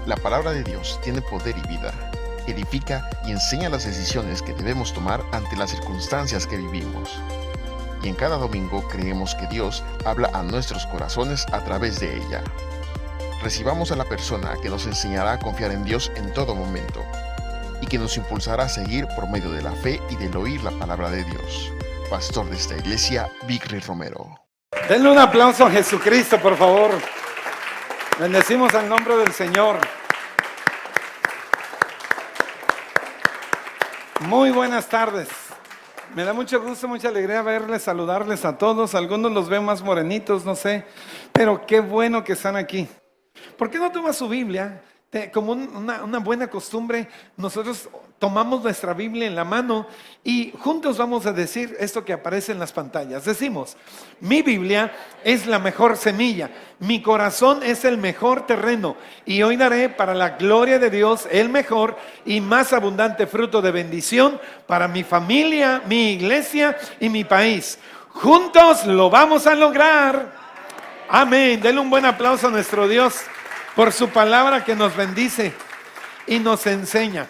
La palabra de Dios tiene poder y vida. Edifica y enseña las decisiones que debemos tomar ante las circunstancias que vivimos. Y en cada domingo creemos que Dios habla a nuestros corazones a través de ella. Recibamos a la persona que nos enseñará a confiar en Dios en todo momento y que nos impulsará a seguir por medio de la fe y del oír la palabra de Dios. Pastor de esta iglesia, Vicry Romero. Denle un aplauso a Jesucristo, por favor. Bendecimos al nombre del Señor. Muy buenas tardes. Me da mucho gusto, mucha alegría verles, saludarles a todos. Algunos los veo más morenitos, no sé, pero qué bueno que están aquí. ¿Por qué no toma su Biblia? Como una buena costumbre, nosotros tomamos nuestra Biblia en la mano y juntos vamos a decir esto que aparece en las pantallas. Decimos: mi Biblia es la mejor semilla, mi corazón es el mejor terreno, y hoy daré para la gloria de Dios el mejor y más abundante fruto de bendición para mi familia, mi iglesia y mi país. Juntos lo vamos a lograr. Amén. Denle un buen aplauso a nuestro Dios por su palabra que nos bendice y nos enseña.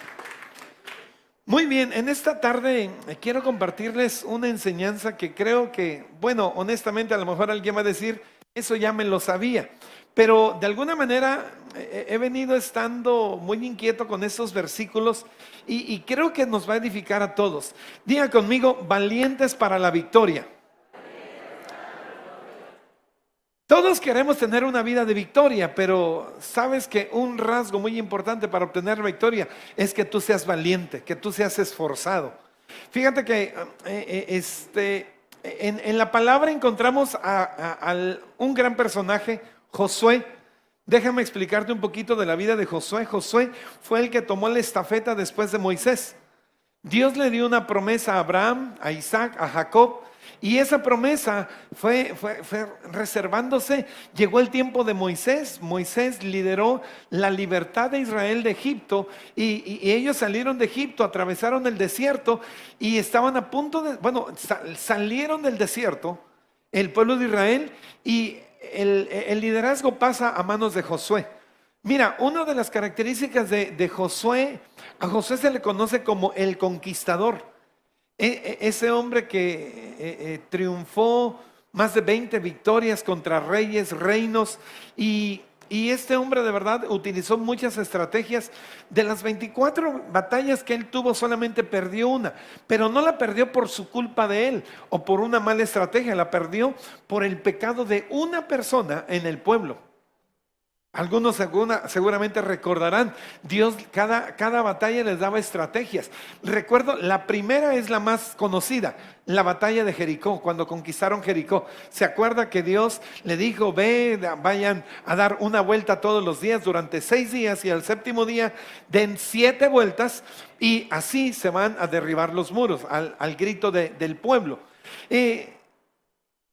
Muy bien, en esta tarde quiero compartirles una enseñanza que creo que, bueno, honestamente a lo mejor alguien va a decir, eso ya me lo sabía, pero de alguna manera he venido estando muy inquieto con estos versículos y creo que nos va a edificar a todos. Diga conmigo: valientes para la victoria. Todos queremos tener una vida de victoria, pero sabes que un rasgo muy importante para obtener victoria es que tú seas valiente, que tú seas esforzado. Fíjate que en la palabra encontramos a un gran personaje, Josué. Déjame explicarte un poquito de la vida de Josué. Josué fue el que tomó la estafeta después de Moisés. Dios le dio una promesa a Abraham, a Isaac, a Jacob. Y esa promesa fue reservándose. Llegó el tiempo de Moisés. Moisés lideró la libertad de Israel de Egipto y ellos salieron de Egipto, atravesaron el desierto y estaban a punto de, salieron del desierto el pueblo de Israel y el liderazgo pasa a manos de Josué. Mira, una de las características de Josué, a Josué se le conoce como el conquistador. Ese hombre que triunfó más de 20 victorias contra reyes, reinos, y este hombre de verdad utilizó muchas estrategias. De las 24 batallas que él tuvo, solamente perdió una, pero no la perdió por su culpa de él o por una mala estrategia, la perdió por el pecado de una persona en el pueblo. Algunos seguramente recordarán, Dios cada batalla les daba estrategias. Recuerdo, la primera es la más conocida, la batalla de Jericó, cuando conquistaron Jericó. ¿Se acuerda que Dios le dijo: vayan a dar una vuelta todos los días durante 6 días y al séptimo día den 7 vueltas y así se van a derribar los muros al grito del pueblo?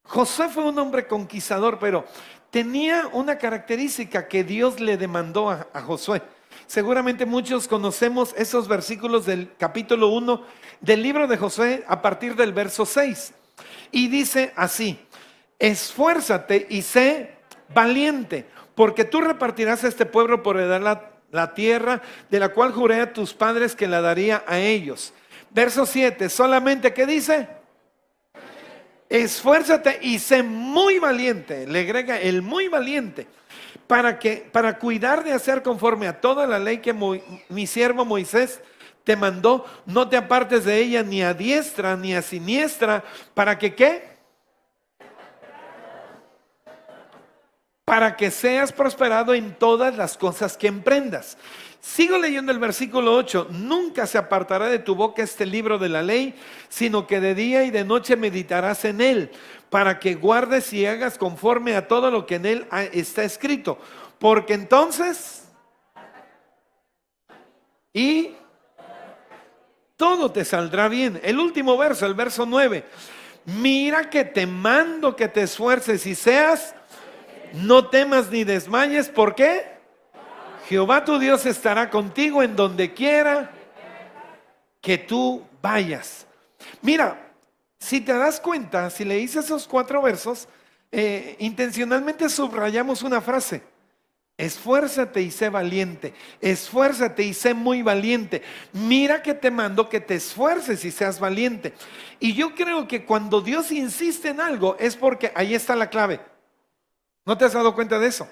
Josué fue un hombre conquistador, pero tenía una característica que Dios le demandó a Josué. Seguramente muchos conocemos esos versículos del capítulo 1 del libro de Josué a partir del verso 6. Y dice así: esfuérzate y sé valiente, porque tú repartirás a este pueblo por heredar la tierra de la cual juré a tus padres que la daría a ellos. Verso 7, solamente, ¿qué dice? Esfuérzate y sé muy valiente. Le agrega el muy valiente, para cuidar de hacer conforme a toda la ley que mi siervo Moisés te mandó. No te apartes de ella ni a diestra ni a siniestra, para que ¿qué? Para que seas prosperado en todas las cosas que emprendas. Sigo leyendo el versículo 8. Nunca se apartará de tu boca este libro de la ley, sino que de día y de noche meditarás en él, para que guardes y hagas conforme a todo lo que en él está escrito. Porque entonces y todo te saldrá bien. El último verso, el verso 9. Mira que te mando que te esfuerces y seas, no temas ni desmayes. ¿Por qué? Jehová tu Dios estará contigo en donde quiera que tú vayas. Mira, si te das cuenta, si leíste esos 4 versos, intencionalmente subrayamos una frase: Esfuérzate y sé valiente. Esfuérzate y sé muy valiente. Mira que te mando que te esfuerces y seas valiente. Y yo creo que cuando Dios insiste en algo es porque ahí está la clave. ¿No te has dado cuenta de eso?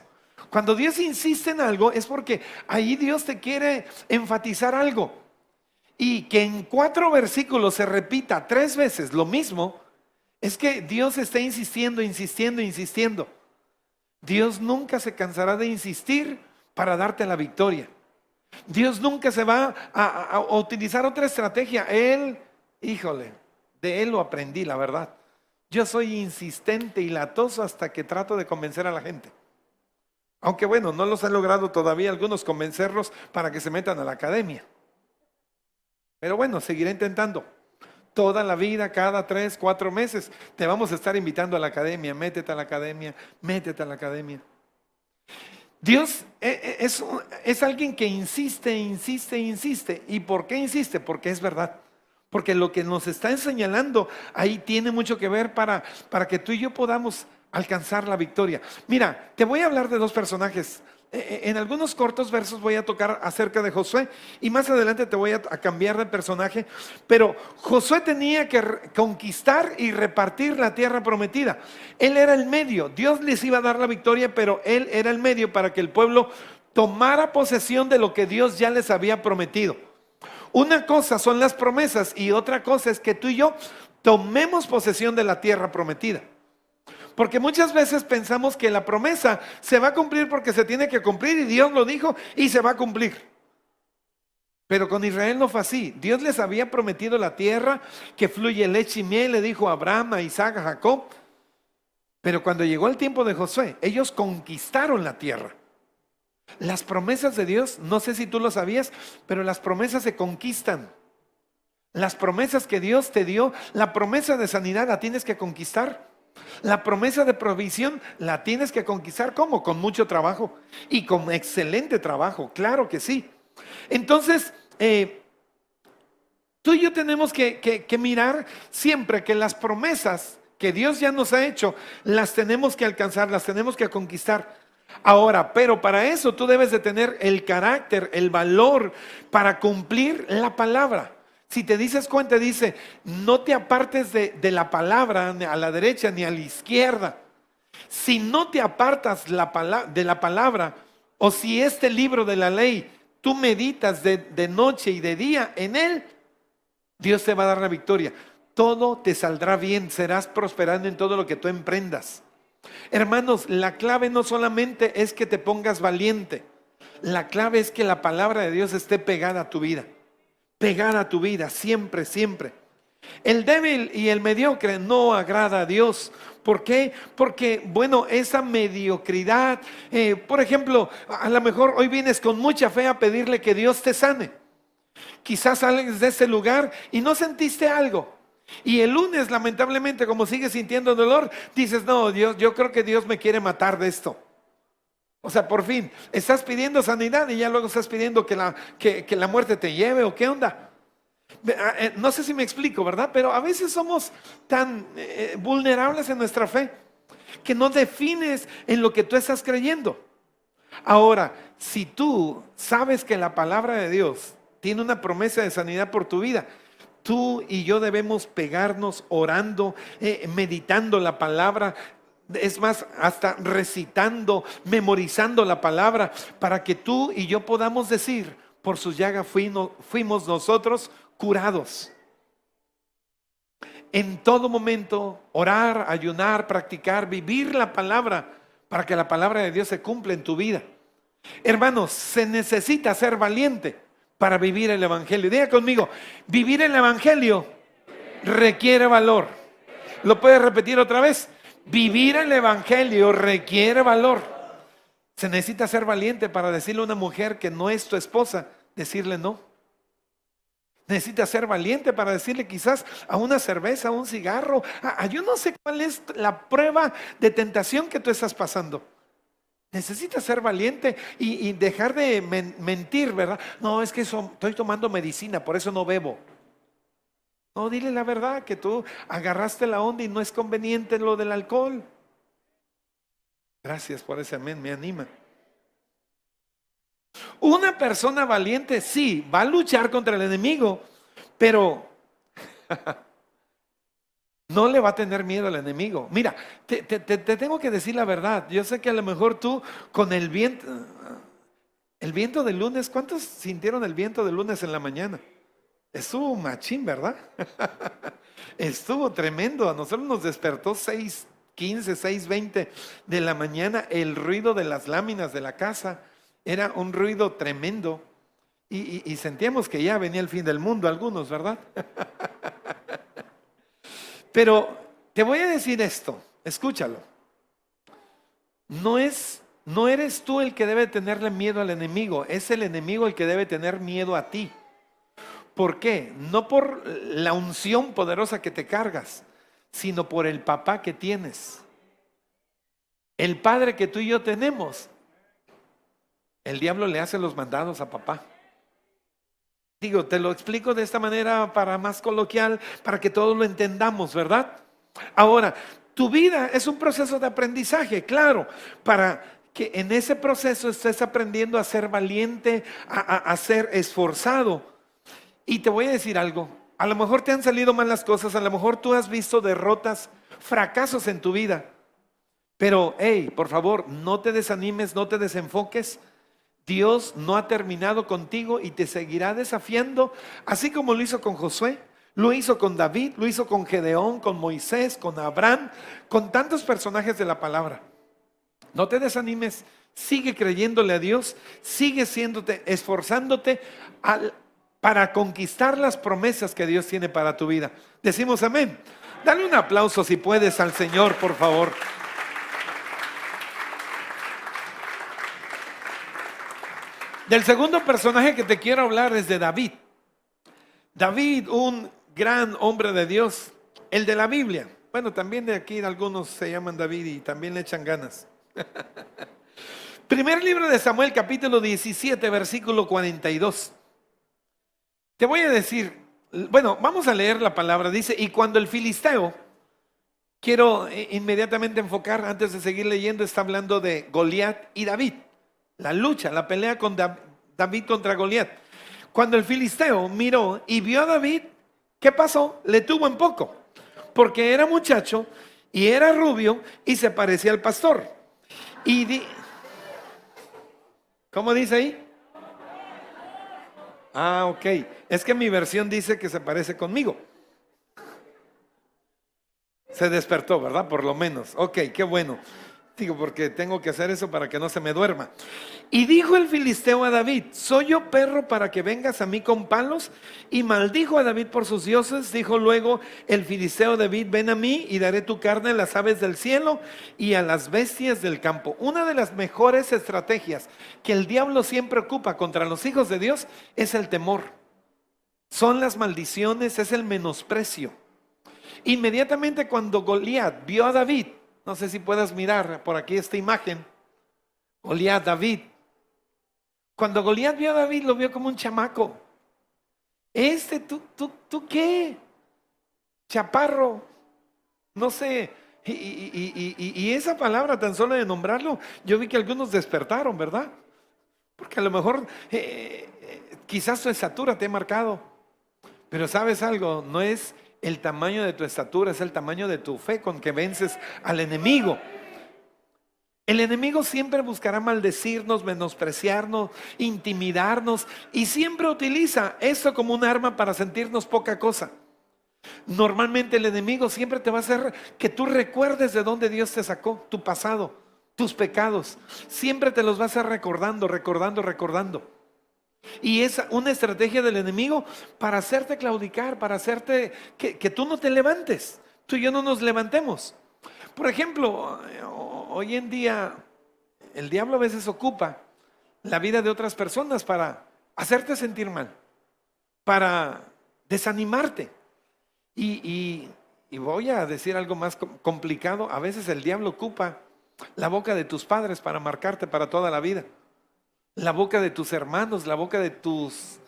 Cuando Dios insiste en algo es porque ahí Dios te quiere enfatizar algo. Y que en 4 versículos se repita 3 veces lo mismo, es que Dios está insistiendo, insistiendo, insistiendo. Dios nunca se cansará de insistir para darte la victoria. Dios nunca se va a utilizar otra estrategia. Híjole, de Él lo aprendí, la verdad. Yo soy insistente y latoso hasta que trato de convencer a la gente. Aunque bueno, no los he logrado todavía algunos convencerlos para que se metan a la academia. Pero bueno, seguiré intentando. Toda la vida, cada 3, 4 meses, te vamos a estar invitando a la academia. Métete a la academia, métete a la academia. Dios es alguien que insiste, insiste, insiste. ¿Y por qué insiste? Porque es verdad. Porque lo que nos está señalando ahí tiene mucho que ver para que tú y yo podamos alcanzar la victoria. Mira, te voy a hablar de 2 personajes. En algunos cortos versos voy a tocar acerca de Josué y más adelante te voy a cambiar de personaje. Pero Josué tenía que conquistar y repartir la tierra prometida. Él era el medio. Dios les iba a dar la victoria, pero él era el medio para que el pueblo tomara posesión de lo que Dios ya les había prometido. Una cosa son las promesas y otra cosa es que tú y yo tomemos posesión de la tierra prometida. Porque muchas veces pensamos que la promesa se va a cumplir porque se tiene que cumplir y Dios lo dijo y se va a cumplir. Pero con Israel no fue así. Dios les había prometido la tierra que fluye leche y miel, le dijo a Abraham, a Isaac, a Jacob. Pero cuando llegó el tiempo de Josué, ellos conquistaron la tierra. Las promesas de Dios, no sé si tú lo sabías, pero las promesas se conquistan. Las promesas que Dios te dio, la promesa de sanidad la tienes que conquistar. La promesa de provisión la tienes que conquistar. ¿Cómo? Con mucho trabajo y con excelente trabajo, claro que sí. Entonces, tú y yo tenemos que mirar siempre que las promesas que Dios ya nos ha hecho, las tenemos que alcanzar, las tenemos que conquistar. Ahora, pero para eso tú debes de tener el carácter, el valor para cumplir la palabra. Si te dices cuenta, dice, no te apartes de la palabra ni a la derecha ni a la izquierda. Si no te apartas de la palabra, o si este libro de la ley, tú meditas de noche y de día en él, Dios te va a dar la victoria. Todo te saldrá bien, serás prosperando en todo lo que tú emprendas. Hermanos, la clave no solamente es que te pongas valiente. La clave es que la palabra de Dios esté pegada a tu vida. Pegada a tu vida, siempre, siempre. El débil y el mediocre no agrada a Dios. ¿Por qué? Porque, bueno, esa mediocridad, por ejemplo, a lo mejor hoy vienes con mucha fe a pedirle que Dios te sane. Quizás sales de ese lugar y no sentiste algo. Y el lunes, lamentablemente, como sigues sintiendo dolor, dices, no, Dios, yo creo que Dios me quiere matar de esto. O sea, por fin, estás pidiendo sanidad y ya luego estás pidiendo que la muerte te lleve, ¿o qué onda? No sé si me explico, ¿verdad? Pero a veces somos tan vulnerables en nuestra fe que no defines en lo que tú estás creyendo. Ahora, si tú sabes que la palabra de Dios tiene una promesa de sanidad por tu vida, tú y yo debemos pegarnos orando, meditando la palabra. Es más, hasta recitando, memorizando la palabra, para que tú y yo podamos decir, por sus llagas fuimos nosotros curados. En todo momento, orar, ayunar, practicar, vivir la palabra, para que la palabra de Dios se cumpla en tu vida. Hermanos, se necesita ser valiente para vivir el evangelio. Diga conmigo, vivir el evangelio requiere valor. ¿Lo puedes repetir otra vez? Vivir el evangelio requiere valor. Se necesita ser valiente para decirle a una mujer que no es tu esposa, decirle no. Necesitas ser valiente para decirle quizás a una cerveza, a un cigarro, yo no sé cuál es la prueba de tentación que tú estás pasando. Necesitas ser valiente y dejar de mentir, ¿verdad? No, es que estoy tomando medicina, por eso no bebo. No, dile la verdad, que tú agarraste la onda y no es conveniente lo del alcohol. Gracias por ese amén, me anima. Una persona valiente sí, va a luchar contra el enemigo, pero no le va a tener miedo al enemigo. Mira, te tengo que decir la verdad. Yo sé que a lo mejor tú con el viento del lunes, ¿cuántos sintieron el viento del lunes en la mañana? Estuvo machín, ¿verdad? Estuvo tremendo. A nosotros nos despertó 6:15, 6:20 de la mañana. El ruido de las láminas de la casa era un ruido tremendo. Y sentíamos que ya venía el fin del mundo, algunos, ¿verdad? Pero te voy a decir esto, escúchalo. No eres tú el que debe tenerle miedo al enemigo, es el enemigo el que debe tener miedo a ti. ¿Por qué? No por la unción poderosa que te cargas, sino por el papá que tienes. El padre que tú y yo tenemos. El diablo le hace los mandados a papá. Digo, te lo explico de esta manera para más coloquial, para que todos lo entendamos, ¿verdad? Ahora, tu vida es un proceso de aprendizaje, claro, para que en ese proceso estés aprendiendo a ser valiente, a ser esforzado. Y te voy a decir algo, a lo mejor te han salido mal las cosas, a lo mejor tú has visto derrotas, fracasos en tu vida, pero hey, por favor, no te desanimes, no te desenfoques. Dios no ha terminado contigo y te seguirá desafiando, así como lo hizo con Josué, lo hizo con David, lo hizo con Gedeón, con Moisés, con Abraham, con tantos personajes de la palabra. No te desanimes, sigue creyéndole a Dios, sigue esforzándote para conquistar las promesas que Dios tiene para tu vida. Decimos amén. Dale un aplauso si puedes al Señor, por favor. Del segundo personaje que te quiero hablar es de David. David, un gran hombre de Dios, el de la Biblia. Bueno, también de aquí algunos se llaman David y también le echan ganas. Primer libro de Samuel, capítulo 17, versículo 42. Te voy a decir, bueno, vamos a leer la palabra. Dice, y cuando el filisteo, quiero inmediatamente enfocar, antes de seguir leyendo, está hablando de Goliat y David. La lucha, la pelea con David contra Goliat. Cuando el filisteo miró y vio a David, ¿qué pasó? Le tuvo en poco, porque era muchacho y era rubio y se parecía al pastor. ¿Cómo dice ahí? Ah, ok. Es que mi versión dice que se parece conmigo. Se despertó, ¿verdad? Por lo menos. Ok, qué bueno. Digo, porque tengo que hacer eso para que no se me duerma. Y dijo el filisteo a David, ¿soy yo perro para que vengas a mí con palos? Y maldijo a David por sus dioses. Dijo luego el filisteo a David, ven a mí y daré tu carne a las aves del cielo y a las bestias del campo. Una de las mejores estrategias que el diablo siempre ocupa contra los hijos de Dios es el temor. Son las maldiciones, es el menosprecio. Inmediatamente cuando Goliat vio a David, no sé si puedas mirar por aquí esta imagen. Goliat, David. Cuando Goliat vio a David, lo vio como un chamaco. ¿Tú qué? Chaparro. No sé. Y esa palabra, tan solo de nombrarlo, yo vi que algunos despertaron, ¿verdad? Porque a lo mejor quizás tu estatura te ha marcado. Pero ¿sabes algo? No es el tamaño de tu estatura, es el tamaño de tu fe con que vences al enemigo. El enemigo siempre buscará maldecirnos, menospreciarnos, intimidarnos y siempre utiliza esto como un arma para sentirnos poca cosa. Normalmente el enemigo siempre te va a hacer que tú recuerdes de dónde Dios te sacó, tu pasado, tus pecados. Siempre te los va a hacer recordando. Y es una estrategia del enemigo para hacerte claudicar, para hacerte que tú no te levantes, tú y yo no nos levantemos. Por ejemplo, hoy en día el diablo a veces ocupa la vida de otras personas para hacerte sentir mal, para desanimarte. Y voy a decir algo más complicado, a veces el diablo ocupa la boca de tus padres para marcarte para toda la vida. La boca de tus hermanos, la boca de tus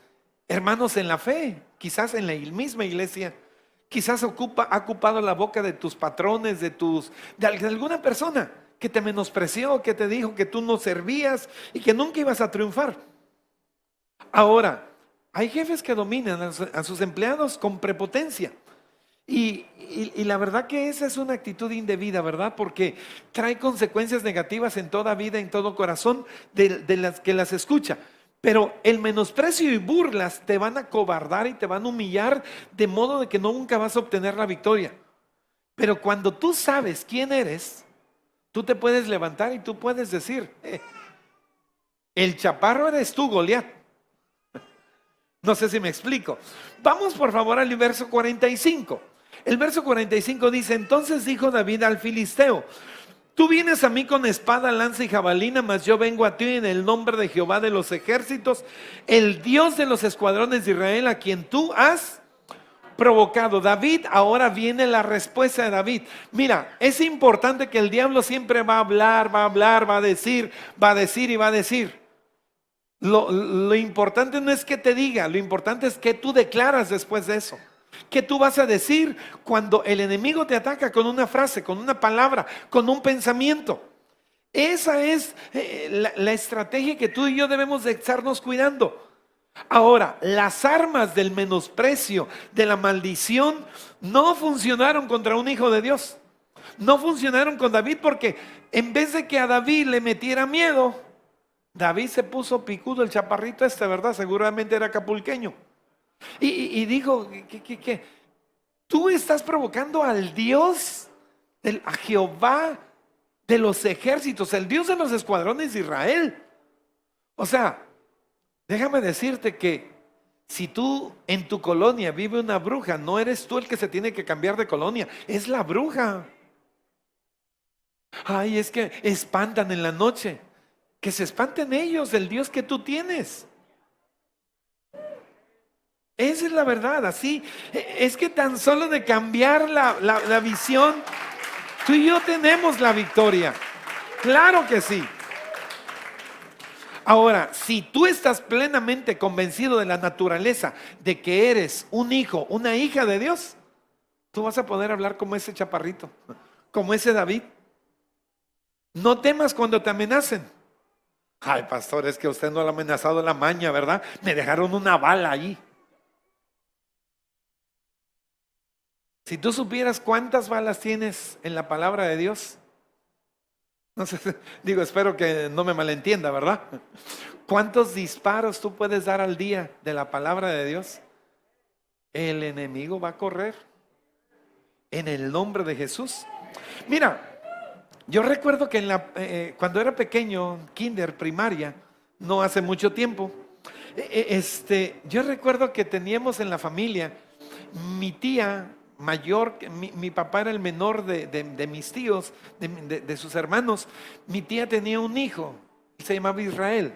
hermanos en la fe, quizás en la misma iglesia, quizás ha ocupado la boca de tus patrones, de alguna persona que te menospreció, que te dijo que tú no servías y que nunca ibas a triunfar. Ahora, hay jefes que dominan a sus empleados con prepotencia. Y la verdad que esa es una actitud indebida, ¿verdad? Porque trae consecuencias negativas en toda vida, en todo corazón de las que las escucha. Pero el menosprecio y burlas te van a cobardar y te van a humillar de modo de que nunca vas a obtener la victoria. Pero cuando tú sabes quién eres, tú te puedes levantar y tú puedes decir, el chaparro eres tú, Goliat. No sé si me explico. Vamos por favor al verso 45. El verso 45 dice: entonces dijo David al filisteo: tú vienes a mí con espada, lanza y jabalina, mas yo vengo a ti en el nombre de Jehová de los ejércitos, el Dios de los escuadrones de Israel, a quien tú has provocado. David, ahora viene la respuesta de David. Mira, es importante que el diablo siempre va a hablar, va a decir y va a decir. Lo importante no es que te diga, lo importante es que tú declaras después de eso. ¿Qué tú vas a decir cuando el enemigo te ataca con una frase, con una palabra, con un pensamiento? Esa es la estrategia que tú y yo debemos de estarnos cuidando. Ahora, las armas del menosprecio, de la maldición, no funcionaron contra un hijo de Dios. No funcionaron con David, porque en vez de que a David le metiera miedo, David se puso picudo, el chaparrito ¿verdad? Seguramente era acapulqueño. Y dijo que tú estás provocando al Dios, a Jehová de los ejércitos, el Dios de los escuadrones de Israel. O sea, déjame decirte que si tú en tu colonia vive una bruja, no eres tú el que se tiene que cambiar de colonia, es la bruja. Ay, es que espantan en la noche. Que se espanten ellos del Dios que tú tienes. Esa es la verdad, así. Es que tan solo de cambiar la visión, tú y yo tenemos la victoria. Claro que sí. Ahora, si tú estás plenamente convencido de la naturaleza de que eres un hijo, una hija de Dios, tú vas a poder hablar como ese chaparrito, como ese David. No temas cuando te amenacen. Ay, pastor, es que usted no lo ha amenazado la maña, ¿verdad? Me dejaron una bala allí. Si tú supieras cuántas balas tienes en la palabra de Dios, no sé, digo, espero que no me malentienda, ¿verdad? ¿Cuántos disparos tú puedes dar al día de la palabra de Dios? El enemigo va a correr en el nombre de Jesús. Mira, yo recuerdo que cuando era pequeño, kinder, primaria, no hace mucho tiempo, yo recuerdo que teníamos en la familia, mi tía mayor, mi papá era el menor de mis tíos, de sus hermanos. Mi tía tenía un hijo, se llamaba Israel,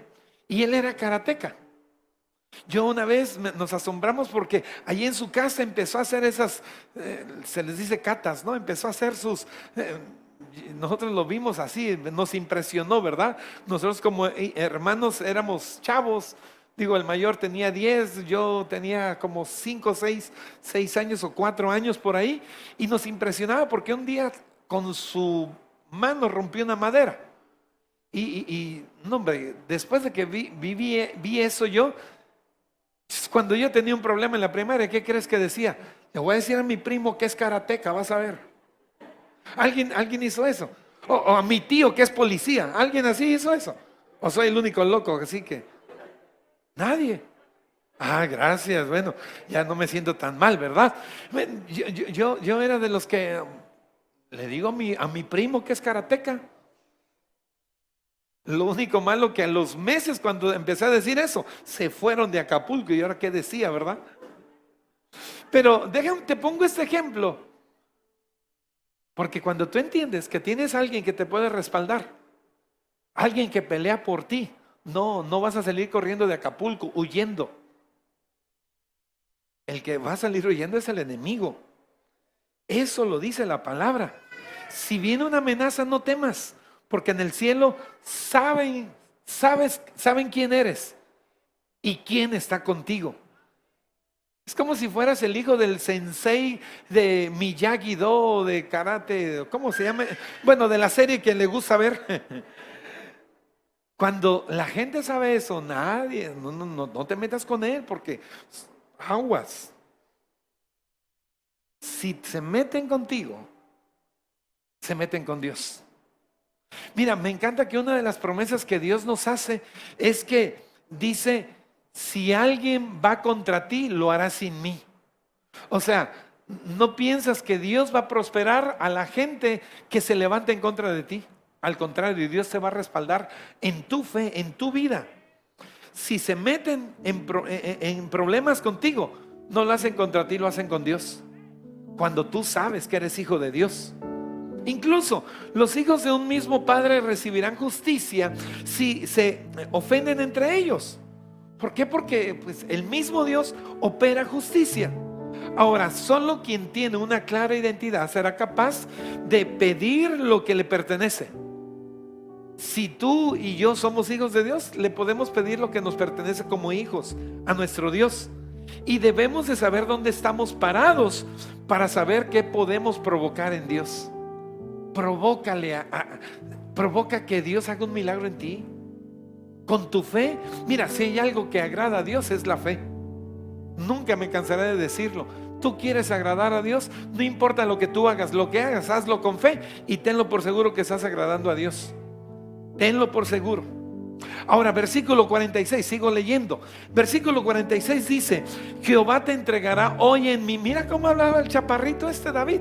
y él era karateca. Yo una vez nos asombramos porque allí en su casa empezó a hacer esas, se les dice katas, ¿no? Empezó a hacer sus... nosotros lo vimos así, nos impresionó, ¿verdad? Nosotros como hermanos éramos chavos. Digo, el mayor tenía 10, yo tenía como 5, 6 años o 4 años por ahí. Y nos impresionaba porque un día con su mano rompió una madera. No, hombre, después de que vi eso yo, cuando yo tenía un problema en la primaria, ¿qué crees que decía? Le voy a decir a mi primo que es karateca, vas a ver. ¿Alguien hizo eso? O a mi tío que es policía, ¿alguien así hizo eso? ¿O soy el único loco? Así que nadie. Ah, gracias, bueno, ya no me siento tan mal, ¿verdad? Yo era de los que le digo a mi primo que es karateca. Lo único malo que a los meses cuando empecé a decir eso, se fueron de Acapulco. Y ahora qué decía, ¿verdad? Pero déjame, te pongo este ejemplo. Porque cuando tú entiendes que tienes a alguien que te puede respaldar, alguien que pelea por ti, no vas a salir corriendo de Acapulco, huyendo. El que va a salir huyendo es el enemigo. Eso lo dice la palabra. Si viene una amenaza, no temas, porque en el cielo saben quién eres y quién está contigo. Es como si fueras el hijo del sensei de Miyagi-Do, de karate, ¿cómo se llama? Bueno, de la serie que le gusta ver. Cuando la gente sabe eso, nadie, no te metas con él porque aguas. Si se meten contigo, se meten con Dios. Mira, me encanta que una de las promesas que Dios nos hace es que dice, si alguien va contra ti, lo hará sin mí. O sea, no piensas que Dios va a prosperar a la gente que se levanta en contra de ti. Al contrario, Dios te va a respaldar en tu fe, en tu vida. Si se meten en problemas contigo, no lo hacen contra ti, lo hacen con Dios. Cuando tú sabes que eres hijo de Dios. Incluso los hijos de un mismo padre recibirán justicia si se ofenden entre ellos. ¿Por qué? Porque pues, el mismo Dios opera justicia. Ahora, solo quien tiene una clara identidad será capaz de pedir lo que le pertenece. Si tú y yo somos hijos de Dios, le podemos pedir lo que nos pertenece como hijos a nuestro Dios. Y debemos de saber dónde estamos parados para saber qué podemos provocar en Dios. Provoca que Dios haga un milagro en ti. Con tu fe, mira, si hay algo que agrada a Dios es la fe. Nunca me cansaré de decirlo. Tú quieres agradar a Dios, no importa lo que tú hagas, lo que hagas, hazlo con fe y tenlo por seguro que estás agradando a Dios. Tenlo por seguro. Ahora, versículo 46, sigo leyendo. Versículo 46 dice: Jehová te entregará hoy en mi... Mira cómo hablaba el chaparrito David.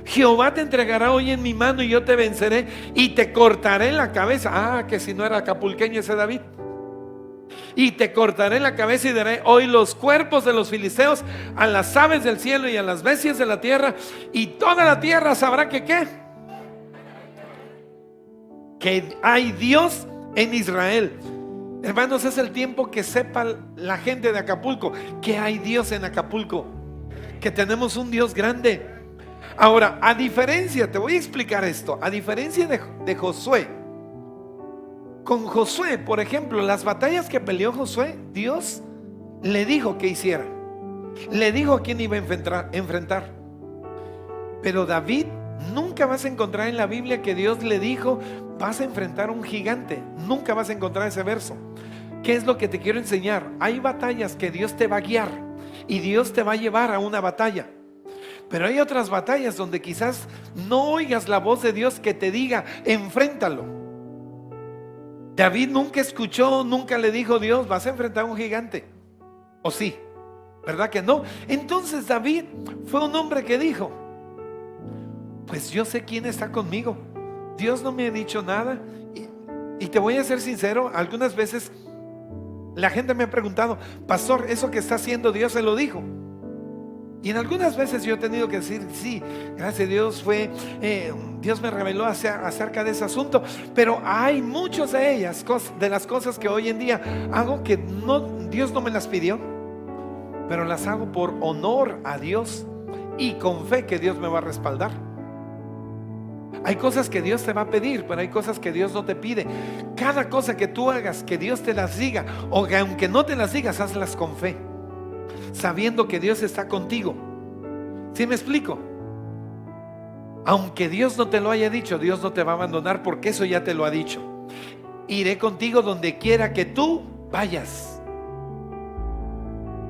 Jehová te entregará hoy en mi mano y yo te venceré y te cortaré la cabeza. Ah, que si no era acapulqueño ese David. Y te cortaré la cabeza y daré hoy los cuerpos de los filisteos a las aves del cielo y a las bestias de la tierra, y toda la tierra sabrá que ¿qué? Que hay Dios en Israel. Hermanos, es el tiempo que sepa la gente de Acapulco que hay Dios en Acapulco, que tenemos un Dios grande. Ahora, a diferencia, te voy a explicar esto, a diferencia de Josué. Con Josué, por ejemplo, las batallas que peleó Josué, Dios le dijo que hiciera, le dijo a quién iba a enfrentar. Pero David, nunca vas a encontrar en la Biblia que Dios le dijo: vas a enfrentar a un gigante. Nunca vas a encontrar ese verso. ¿Qué es lo que te quiero enseñar? Hay batallas que Dios te va a guiar y Dios te va a llevar a una batalla. Pero hay otras batallas donde quizás no oigas la voz de Dios que te diga: enfréntalo. David nunca escuchó, nunca le dijo Dios: vas a enfrentar a un gigante. ¿O sí? ¿Verdad que no? Entonces David fue un hombre que dijo: pues yo sé quién está conmigo. Dios no me ha dicho nada. Y te voy a ser sincero, algunas veces la gente me ha preguntado: pastor, ¿eso que está haciendo Dios se lo dijo? Y en algunas veces yo he tenido que decir: sí, gracias a Dios Dios me reveló acerca de ese asunto. Pero hay muchas de ellas, de las cosas que hoy en día hago, que Dios no me las pidió, pero las hago por honor a Dios y con fe que Dios me va a respaldar. Hay cosas que Dios te va a pedir, pero hay cosas que Dios no te pide. Cada cosa que tú hagas, que Dios te las diga, o que aunque no te las digas, hazlas con fe, sabiendo que Dios está contigo. ¿Sí me explico? Aunque Dios no te lo haya dicho, Dios no te va a abandonar, porque eso ya te lo ha dicho. Iré contigo donde quiera que tú vayas.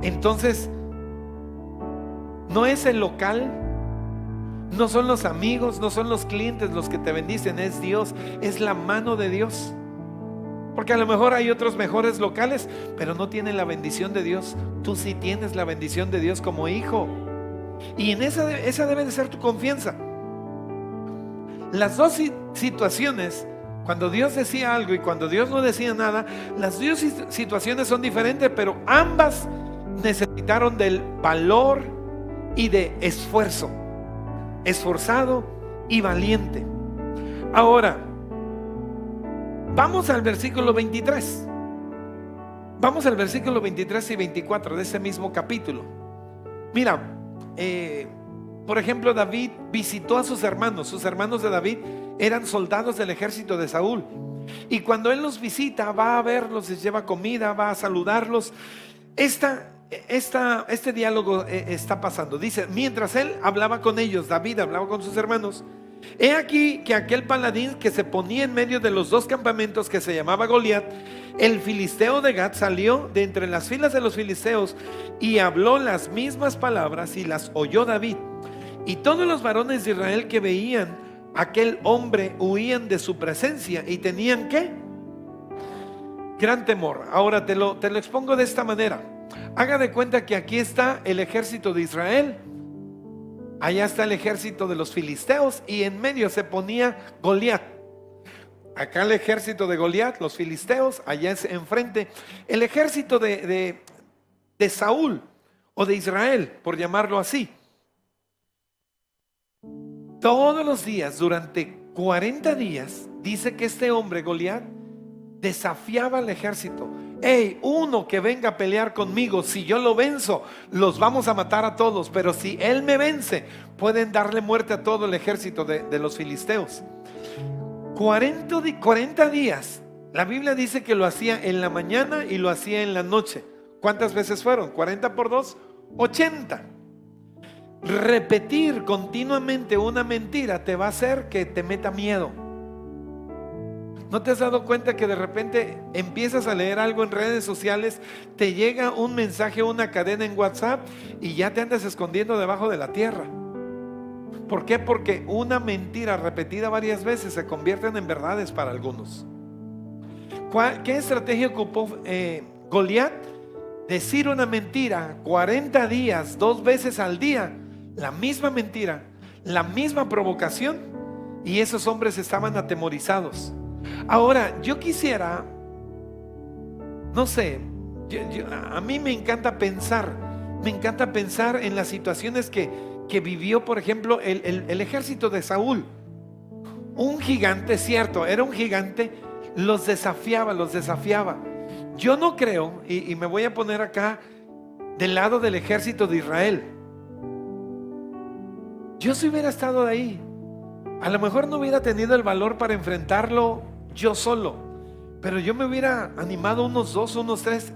Entonces, no es el local, no son los amigos, no son los clientes los que te bendicen, es Dios, es la mano de Dios. Porque a lo mejor hay otros mejores locales, pero no tienen la bendición de Dios. Tú sí tienes la bendición de Dios como hijo. Y en esa debe de ser tu confianza. Las dos situaciones, cuando Dios decía algo y cuando Dios no decía nada, las dos situaciones son diferentes, pero ambas necesitaron del valor y de esfuerzo. Esforzado y valiente. Ahora, vamos al versículo 23. Vamos al versículo 23 y 24 de ese mismo capítulo. Mira, por ejemplo, David visitó a sus hermanos. Sus hermanos de David eran soldados del ejército de Saúl. Y cuando él los visita, va a verlos, les lleva comida, va a saludarlos. Este diálogo está pasando. Dice: mientras él hablaba con ellos, David hablaba con sus hermanos, He aquí que aquel paladín que se ponía en medio de los dos campamentos, que se llamaba Goliat, el filisteo de Gat, salió de entre las filas de los filisteos y habló las mismas palabras, y las oyó David. Y todos los varones de Israel que veían aquel hombre huían de su presencia y tenían ¿qué? Gran temor. Ahora te lo expongo de esta manera. Haga de cuenta que aquí está el ejército de Israel, allá está el ejército de los filisteos, y en medio se ponía Goliat. Acá el ejército de Goliat, los filisteos, allá es enfrente el ejército de Saúl o de Israel, por llamarlo así. Todos los días, durante 40 días, dice que este hombre Goliat desafiaba al ejército. Hey, uno que venga a pelear conmigo, si yo lo venzo, los vamos a matar a todos, pero si él me vence, pueden darle muerte a todo el ejército de los filisteos. 40 días. La Biblia dice que lo hacía en la mañana y lo hacía en la noche. ¿Cuántas veces fueron? 40 por 2, 80. Repetir continuamente una mentira te va a hacer que te meta miedo. ¿No te has dado cuenta que de repente empiezas a leer algo en redes sociales, te llega un mensaje, una cadena en WhatsApp y ya te andas escondiendo debajo de la tierra? ¿Por qué? Porque una mentira repetida varias veces se convierten en verdades para algunos. ¿Qué estrategia ocupó Goliat? Decir una mentira 40 días, 2 veces al día, la misma mentira, la misma provocación, y esos hombres estaban atemorizados. Ahora, yo quisiera, no sé, a mí me encanta pensar en las situaciones que vivió, por ejemplo, el ejército de Saúl. Un gigante, cierto, era un gigante, los desafiaba. Yo no creo, y me voy a poner acá del lado del ejército de Israel. Yo si hubiera estado ahí, a lo mejor no hubiera tenido el valor para enfrentarlo yo solo, pero yo me hubiera animado unos 2, unos 3.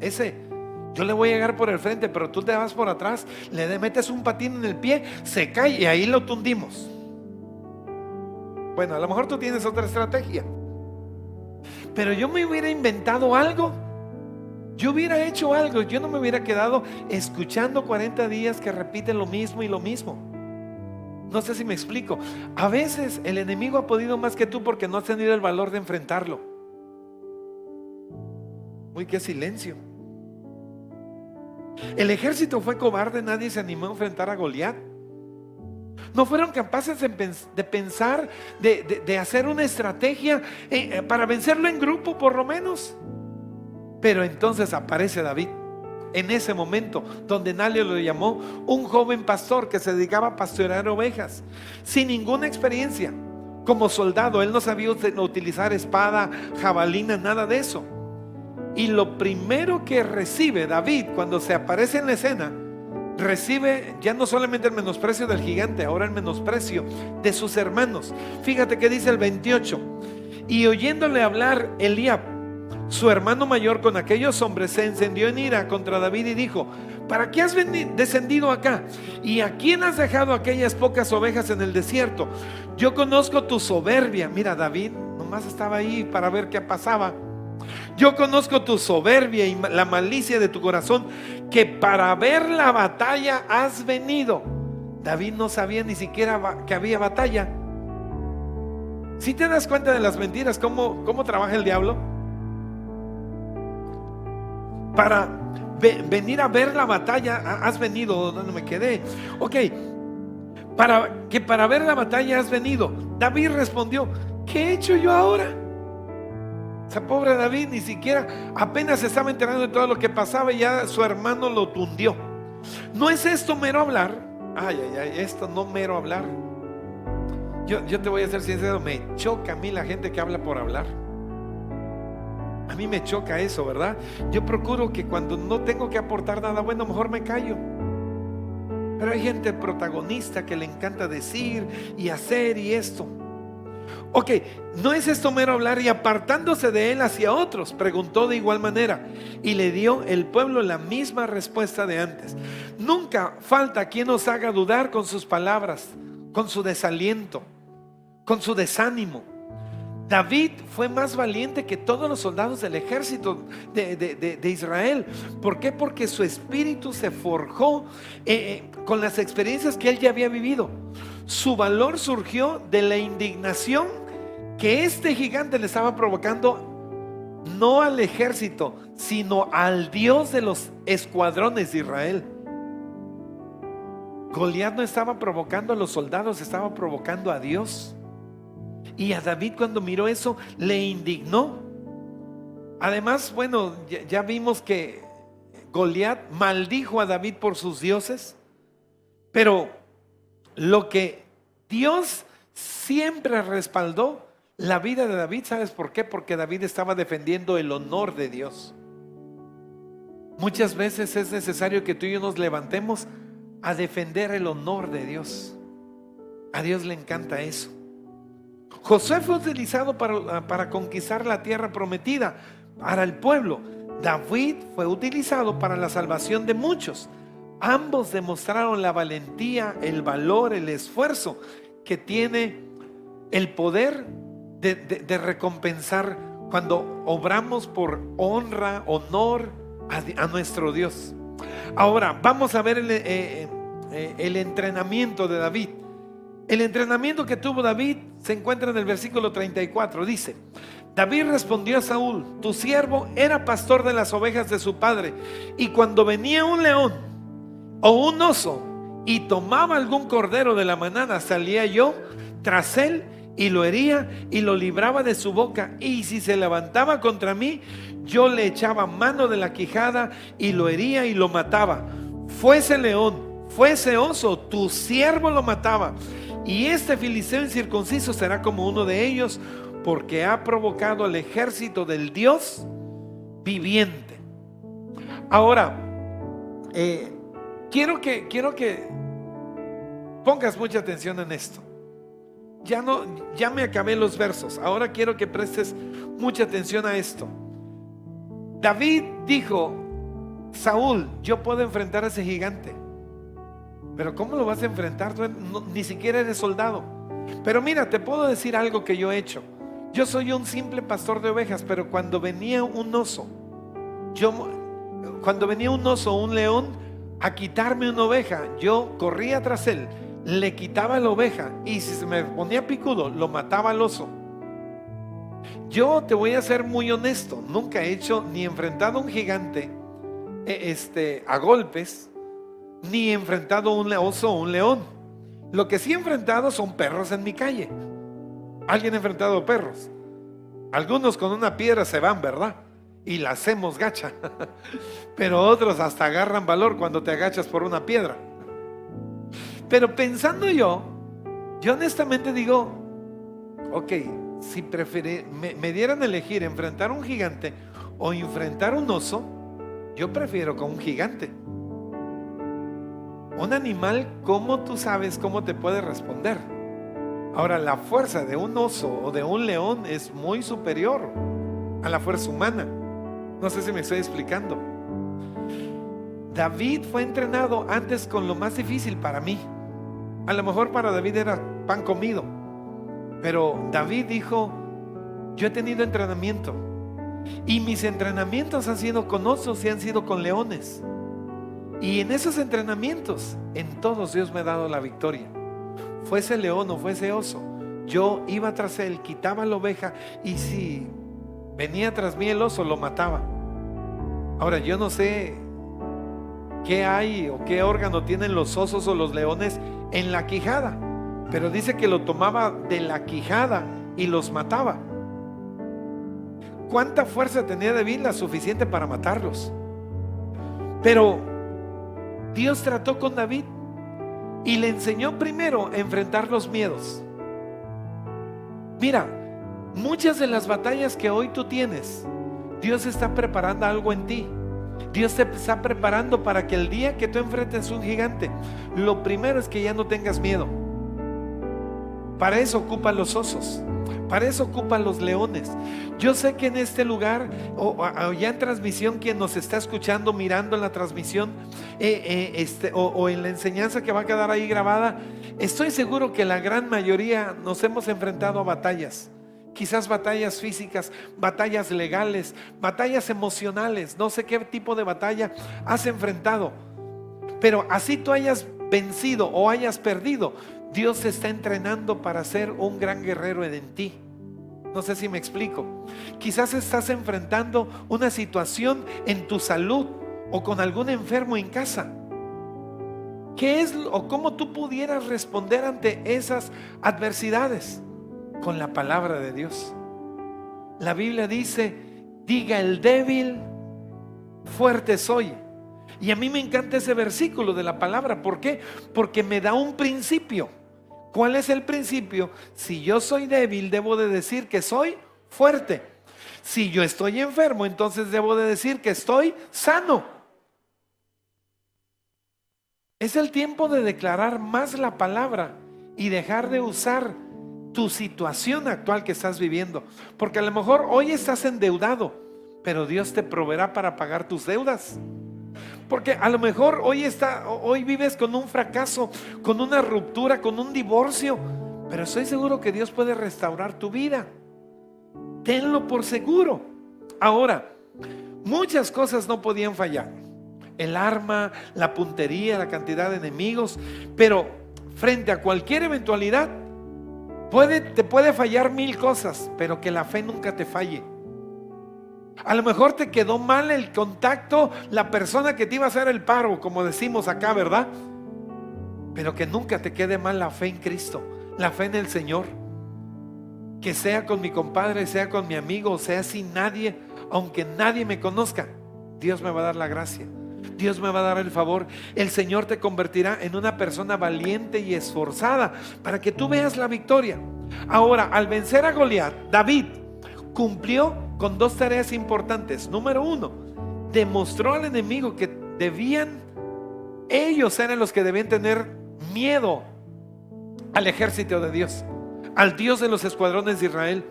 Yo le voy a llegar por el frente, pero tú te vas por atrás, le metes un patín en el pie, se cae y ahí lo tundimos. Bueno, a lo mejor tú tienes otra estrategia, pero yo me hubiera inventado algo. Yo hubiera hecho algo. Yo no me hubiera quedado escuchando 40 días que repiten lo mismo y lo mismo. No sé si me explico. A veces el enemigo ha podido más que tú porque no has tenido el valor de enfrentarlo. Uy, qué silencio. El ejército fue cobarde, nadie se animó a enfrentar a Goliat. No fueron capaces de pensar, de hacer una estrategia para vencerlo en grupo por lo menos. Pero entonces aparece David. En ese momento donde nadie lo llamó, un joven pastor que se dedicaba a pastorear ovejas, sin ninguna experiencia. Como soldado, él no sabía utilizar espada, jabalina, nada de eso. Y lo primero que recibe David cuando se aparece en la escena, recibe ya no solamente el menosprecio del gigante, ahora el menosprecio de sus hermanos. Fíjate que dice el 28: y oyéndole hablar Eliab, su hermano mayor, con aquellos hombres, se encendió en ira contra David y dijo: ¿para qué has descendido acá? ¿Y a quién has dejado aquellas pocas ovejas en el desierto? Yo conozco tu soberbia. Mira, David nomás estaba ahí para ver qué pasaba. Yo conozco tu soberbia y la malicia de tu corazón, que para ver la batalla has venido. David no sabía ni siquiera que había batalla. Si te das cuenta de las mentiras, ¿cómo trabaja el diablo? Para venir a ver la batalla has venido. ¿Dónde me quedé? Ok, para ver la batalla has venido. David respondió: ¿qué he hecho yo ahora? O sea, pobre David, ni siquiera apenas se estaba enterando de todo lo que pasaba y ya su hermano lo tundió. ¿No es esto mero hablar? Ay, esto no mero hablar. Yo te voy a ser sincero, me choca a mí la gente que habla por hablar. A mí me choca eso, ¿verdad? Yo procuro que cuando no tengo que aportar nada bueno, mejor me callo. Pero hay gente protagonista que le encanta decir y hacer y esto. Ok, ¿no es esto mero hablar? Y apartándose de él hacia otros, preguntó de igual manera, y le dio el pueblo la misma respuesta de antes. Nunca falta quien nos haga dudar con sus palabras, con su desaliento, con su desánimo. David fue más valiente que todos los soldados del ejército de Israel. ¿Por qué? Porque su espíritu se forjó con las experiencias que él ya había vivido. Su valor surgió de la indignación que este gigante le estaba provocando, no al ejército, sino al Dios de los escuadrones de Israel. Goliat no estaba provocando a los soldados, estaba provocando a Dios. Y a David, cuando miró eso, le indignó. Además, bueno, ya vimos que Goliat maldijo a David por sus dioses. Pero lo que Dios siempre respaldó la vida de David, ¿sabes por qué? Porque David estaba defendiendo el honor de Dios. Muchas veces es necesario que tú y yo nos levantemos a defender el honor de Dios. A Dios le encanta eso. Josué fue utilizado para conquistar la tierra prometida para el pueblo. David fue utilizado para la salvación de muchos. Ambos demostraron la valentía, el valor, el esfuerzo que tiene el poder de recompensar cuando obramos por honra, honor a nuestro Dios. Ahora vamos a ver el entrenamiento de David. El entrenamiento que tuvo David se encuentra en el versículo 34. Dice: David respondió a Saúl: tu siervo era pastor de las ovejas de su padre, y cuando venía un león o un oso y tomaba algún cordero de la manada, salía yo tras él y lo hería y lo libraba de su boca, y si se levantaba contra mí, yo le echaba mano de la quijada y lo hería y lo mataba. Fuese león, fuese oso, tu siervo lo mataba. Y este filisteo incircunciso será como uno de ellos, porque ha provocado al ejército del Dios viviente. Ahora, quiero que pongas mucha atención en esto. Ya me acabé los versos. Ahora quiero que prestes mucha atención a esto. David dijo: Saúl, yo puedo enfrentar a ese gigante. Pero ¿cómo lo vas a enfrentar? Tú ni siquiera eres soldado. Pero mira, te puedo decir algo que yo he hecho. Yo soy un simple pastor de ovejas, pero cuando venía un oso o un león a quitarme una oveja, yo corría tras él, le quitaba la oveja, y si se me ponía picudo, lo mataba al oso. Yo te voy a ser muy honesto, nunca he hecho ni enfrentado a un gigante a golpes, ni he enfrentado a un oso o un león. Lo que sí he enfrentado son perros en mi calle. ¿Alguien ha enfrentado perros? Algunos con una piedra se van, ¿verdad? Y la hacemos gacha. Pero otros hasta agarran valor cuando te agachas por una piedra. Pero pensando yo honestamente digo: ok, si me dieran a elegir enfrentar a un gigante o enfrentar a un oso, yo prefiero con un gigante. Un animal, ¿cómo tú sabes cómo te puede responder? Ahora, la fuerza de un oso o de un león es muy superior a la fuerza humana. No sé si me estoy explicando. David fue entrenado antes con lo más difícil para mí. A lo mejor para David era pan comido, pero David dijo: yo he tenido entrenamiento, y mis entrenamientos han sido con osos y han sido con leones. Y en esos entrenamientos, en todos Dios me ha dado la victoria. Fuese león o fuese oso, yo iba tras él, quitaba la oveja, y si venía tras mí el oso, lo mataba. Ahora, yo no sé qué hay o qué órgano tienen los osos o los leones en la quijada, pero dice que lo tomaba de la quijada y los mataba. ¿Cuánta fuerza tenía David? La suficiente para matarlos. Pero Dios trató con David y le enseñó primero a enfrentar los miedos. Mira, muchas de las batallas que hoy tú tienes, Dios está preparando algo en ti. Dios te está preparando para que el día que tú enfrentes un gigante, lo primero es que ya no tengas miedo. Para eso ocupan los osos, para eso ocupan los leones. Yo sé que en este lugar o ya en transmisión, quien nos está escuchando, mirando en la transmisión o en la enseñanza que va a quedar ahí grabada, Estoy seguro que la gran mayoría nos hemos enfrentado a batallas. Quizás batallas físicas, batallas legales, batallas emocionales. No sé qué tipo de batalla has enfrentado. Pero así tú hayas vencido o hayas perdido, Dios te está entrenando para ser un gran guerrero en ti. No sé si me explico. Quizás estás enfrentando una situación en tu salud o con algún enfermo en casa. ¿Qué es o cómo tú pudieras responder ante esas adversidades? Con la palabra de Dios. La Biblia dice: diga el débil, fuerte soy. Y a mí me encanta ese versículo de la palabra. ¿Por qué? Porque me da un principio. ¿Cuál es el principio? Si yo soy débil, debo de decir que soy fuerte. Si yo estoy enfermo, entonces debo de decir que estoy sano. Es el tiempo de declarar más la palabra y dejar de usar tu situación actual que estás viviendo. Porque a lo mejor hoy estás endeudado, pero Dios te proveerá para pagar tus deudas. Porque a lo mejor hoy vives con un fracaso, con una ruptura, con un divorcio, pero estoy seguro que Dios puede restaurar tu vida. Tenlo por seguro. Ahora, muchas cosas no podían fallar. El arma, la puntería, la cantidad de enemigos, pero frente a cualquier eventualidad, te puede fallar 1000 cosas, pero que la fe nunca te falle. A lo mejor te quedó mal el contacto, la persona que te iba a hacer el paro, como decimos acá, ¿verdad? Pero que nunca te quede mal la fe en Cristo, la fe en el Señor. Que sea con mi compadre, sea con mi amigo, sea sin nadie, aunque nadie me conozca, Dios me va a dar la gracia. Dios me va a dar el favor. El Señor te convertirá en una persona valiente y esforzada para que tú veas la victoria. Ahora, al vencer a Goliat, David cumplió con 2 tareas importantes. Número 1, demostró al enemigo que ellos eran los que debían tener miedo al ejército de Dios, al Dios de los escuadrones de Israel.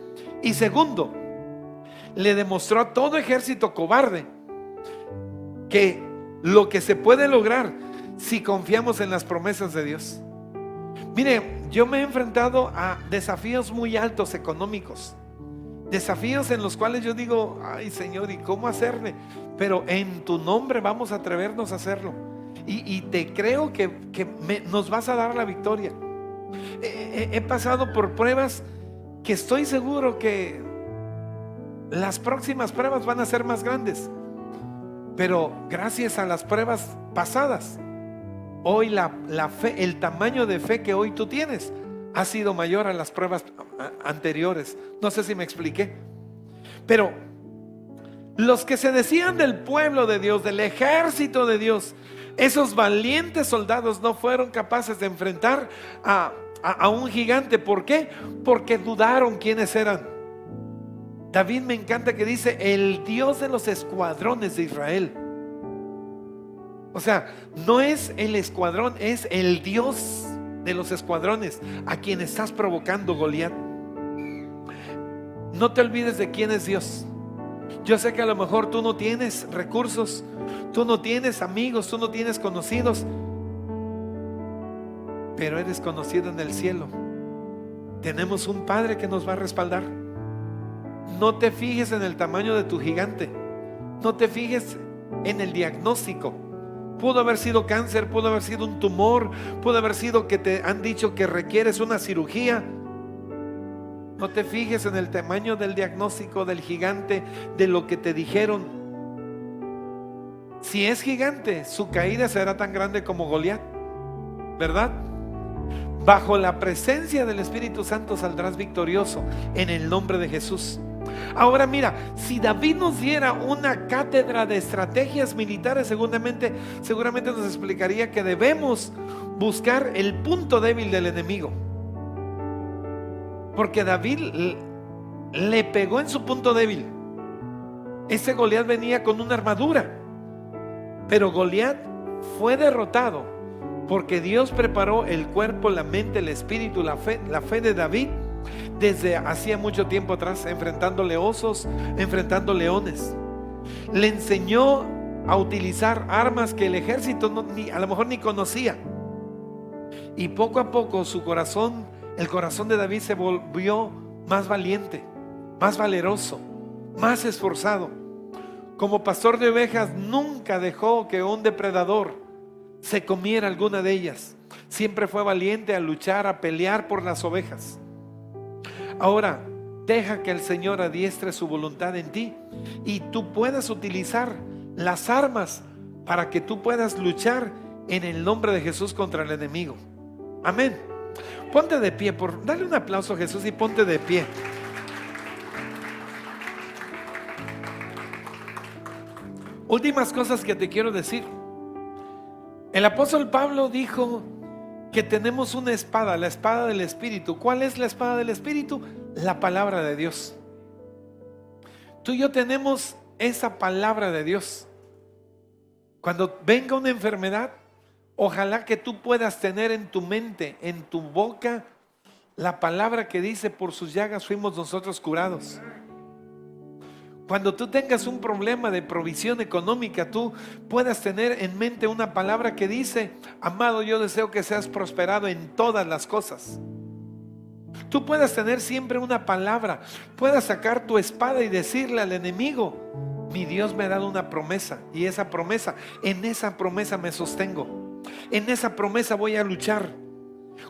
Y segundo, le demostró a todo ejército cobarde que lo que se puede lograr si confiamos en las promesas de Dios. Mire, yo me he enfrentado a desafíos muy altos económicos, desafíos en los cuales yo digo: ay Señor, ¿y cómo hacerle? Pero en tu nombre vamos a atrevernos a hacerlo. Y te creo que nos vas a dar la victoria. He pasado por pruebas que estoy seguro que las próximas pruebas van a ser más grandes. Pero gracias a las pruebas pasadas, hoy la fe, el tamaño de fe que hoy tú tienes ha sido mayor a las pruebas anteriores. No sé si me expliqué. Pero los que se decían del pueblo de Dios, del ejército de Dios, esos valientes soldados no fueron capaces de enfrentar a un gigante. ¿Por qué? Porque dudaron quiénes eran. David me encanta que dice: el Dios de los escuadrones de Israel. O sea, no es el escuadrón, es el Dios de los escuadrones a quien estás provocando, Goliat. No te olvides de quién es Dios. Yo sé que a lo mejor tú no tienes recursos, tú no tienes amigos, tú no tienes conocidos, pero eres conocido en el cielo. Tenemos un Padre que nos va a respaldar. No te fijes en el tamaño de tu gigante. No te fijes en el diagnóstico. Pudo haber sido cáncer, pudo haber sido un tumor, pudo haber sido que te han dicho que requieres una cirugía. No te fijes en el tamaño del diagnóstico del gigante, de lo que te dijeron. Si es gigante, su caída será tan grande como Goliat, ¿verdad? Bajo la presencia del Espíritu Santo saldrás victorioso en el nombre de Jesús. Ahora mira, si David nos diera una cátedra de estrategias militares, seguramente nos explicaría que debemos buscar el punto débil del enemigo. Porque David le pegó en su punto débil. Ese Goliat venía con una armadura, pero Goliat fue derrotado porque Dios preparó el cuerpo, la mente, el espíritu, la fe de David desde hacía mucho tiempo atrás, enfrentándole osos, enfrentando leones. Le enseñó a utilizar armas que el ejército a lo mejor ni conocía. Y poco a poco su corazón, el corazón de David se volvió más valiente, más valeroso, más esforzado. Como pastor de ovejas nunca dejó que un depredador se comiera alguna de ellas. Siempre fue valiente a luchar, a pelear por las ovejas. Ahora, deja que el Señor adiestre su voluntad en ti y tú puedas utilizar las armas para que tú puedas luchar en el nombre de Jesús contra el enemigo. Amén. Ponte de pie, dale un aplauso a Jesús y ponte de pie. Últimas cosas que te quiero decir. El apóstol Pablo dijo que tenemos una espada, la espada del Espíritu. ¿Cuál es la espada del Espíritu? La palabra de Dios. Tú y yo tenemos esa palabra de Dios. Cuando venga una enfermedad, ojalá que tú puedas tener en tu mente, en tu boca, la palabra que dice: por sus llagas fuimos nosotros curados. Cuando tú tengas un problema de provisión económica, tú puedas tener en mente una palabra que dice: amado, yo deseo que seas prosperado en todas las cosas. Tú puedas tener siempre una palabra, puedas sacar tu espada y decirle al enemigo: mi Dios me ha dado una promesa, y esa promesa, en esa promesa me sostengo, en esa promesa voy a luchar.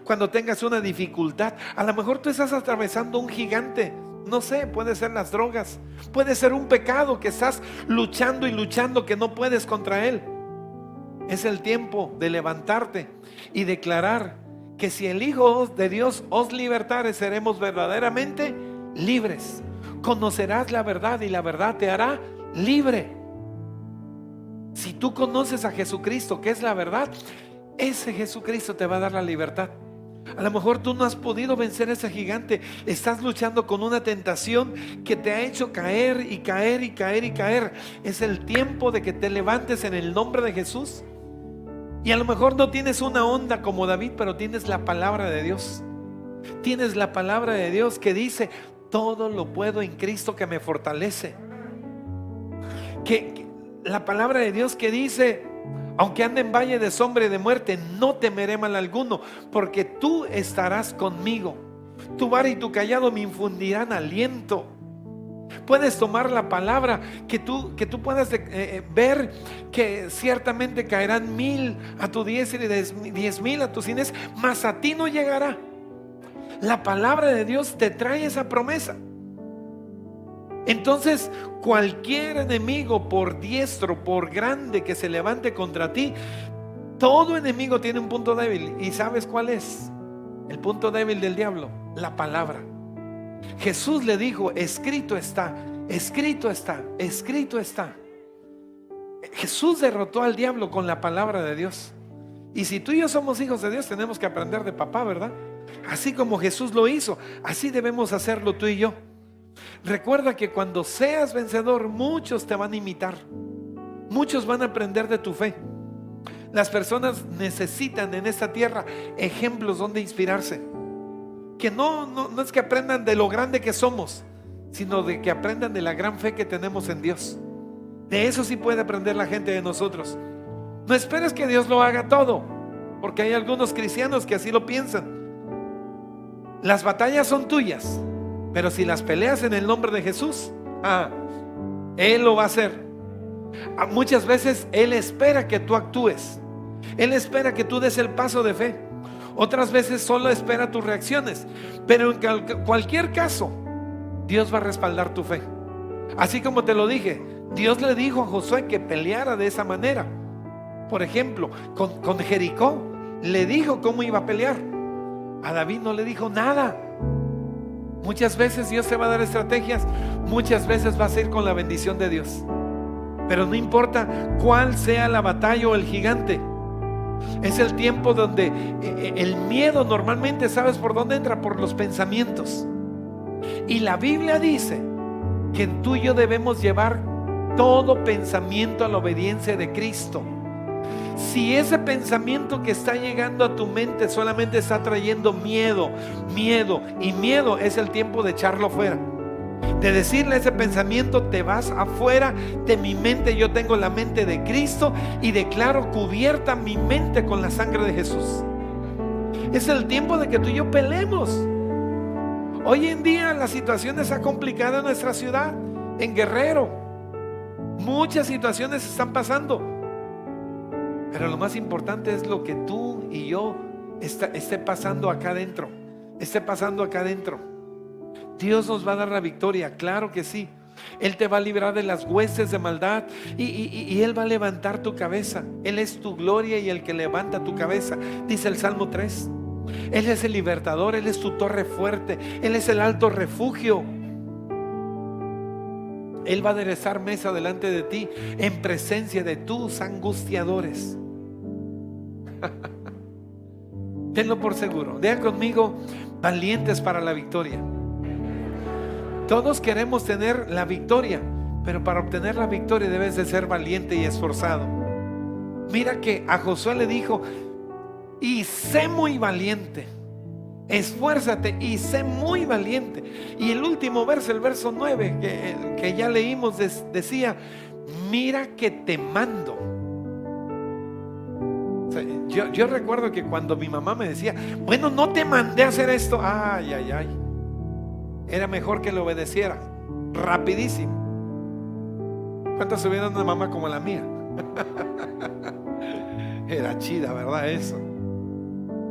Cuando tengas una dificultad, a lo mejor tú estás atravesando un gigante. No sé, puede ser las drogas, puede ser un pecado que estás luchando y luchando, que no puedes contra él. Es el tiempo de levantarte y declarar que si el Hijo de Dios os libertare, seremos verdaderamente libres. Conocerás la verdad y la verdad te hará libre. Si tú conoces a Jesucristo, que es la verdad, ese Jesucristo te va a dar la libertad. A lo mejor tú no has podido vencer a ese gigante. Estás luchando con una tentación que te ha hecho caer y caer y caer y caer. Es el tiempo de que te levantes en el nombre de Jesús. Y a lo mejor no tienes una onda como David, pero tienes la palabra de Dios. Tienes la palabra de Dios que dice: todo lo puedo en Cristo que me fortalece. Que la palabra de Dios que dice: aunque ande en valle de sombra y de muerte, no temeré mal alguno, porque tú estarás conmigo. Tu vara y tu callado me infundirán aliento. Puedes tomar la palabra, que tú puedas ver que ciertamente caerán 1000 a tu diestra y 10,000 a tu siniestra, mas a ti no llegará. La palabra de Dios te trae esa promesa. Entonces, cualquier enemigo, por diestro, por grande que se levante contra ti, todo enemigo tiene un punto débil. ¿Y sabes cuál es el punto débil del diablo? La palabra. Jesús le dijo: escrito está, escrito está, escrito está. Jesús derrotó al diablo con la palabra de Dios. Y si tú y yo somos hijos de Dios, tenemos que aprender de papá, ¿verdad? Así como Jesús lo hizo, así debemos hacerlo tú y yo. Recuerda que cuando seas vencedor, muchos te van a imitar. Muchos van a aprender de tu fe. Las personas necesitan en esta tierra ejemplos donde inspirarse. Que no es que aprendan de lo grande que somos, sino de que aprendan de la gran fe que tenemos en Dios. De eso sí puede aprender la gente de nosotros. No esperes que Dios lo haga todo, porque hay algunos cristianos que así lo piensan. Las batallas son tuyas, pero si las peleas en el nombre de Jesús, Él lo va a hacer. Muchas veces Él espera que tú actúes. Él espera que tú des el paso de fe. Otras veces solo espera tus reacciones. Pero en cualquier caso, Dios va a respaldar tu fe. Así como te lo dije, Dios le dijo a Josué que peleara de esa manera. Por ejemplo, con Jericó, le dijo cómo iba a pelear. A David no le dijo nada. Muchas veces Dios te va a dar estrategias, muchas veces vas a ir con la bendición de Dios. Pero no importa cuál sea la batalla o el gigante, es el tiempo donde el miedo normalmente, ¿sabes por dónde entra? Por los pensamientos. Y la Biblia dice que tú y yo debemos llevar todo pensamiento a la obediencia de Cristo. Si ese pensamiento que está llegando a tu mente solamente está trayendo miedo, es el tiempo de echarlo fuera. De decirle a ese pensamiento: te vas afuera de mi mente, yo tengo la mente de Cristo y declaro cubierta mi mente con la sangre de Jesús. Es el tiempo de que tú y yo peleemos. Hoy en día la situación está complicada en nuestra ciudad, en Guerrero. Muchas situaciones están pasando. Pero lo más importante es lo que tú y yo esté pasando acá adentro. Esté pasando acá adentro. Dios nos va a dar la victoria, claro que sí. Él te va a librar de las huestes de maldad y Él va a levantar tu cabeza. Él es tu gloria y el que levanta tu cabeza, dice el Salmo 3. Él es el libertador, Él es tu torre fuerte, Él es el alto refugio. Él va a aderezar mesa delante de ti en presencia de tus angustiadores. Tenlo por seguro. Diga conmigo: valientes para la victoria. Todos queremos tener la victoria, pero para obtener la victoria debes de ser valiente y esforzado. Mira que a Josué le dijo: y sé muy valiente, esfuérzate y sé muy valiente. Y el último verso, el verso 9 que ya leímos, decía: mira que te mando. O sea, yo recuerdo que cuando mi mamá me decía: bueno, no te mandé a hacer esto, ay, ay, ay, era mejor que le obedeciera rapidísimo. ¿Cuántos tuvieron una mamá como la mía? Era chida, ¿verdad? Eso.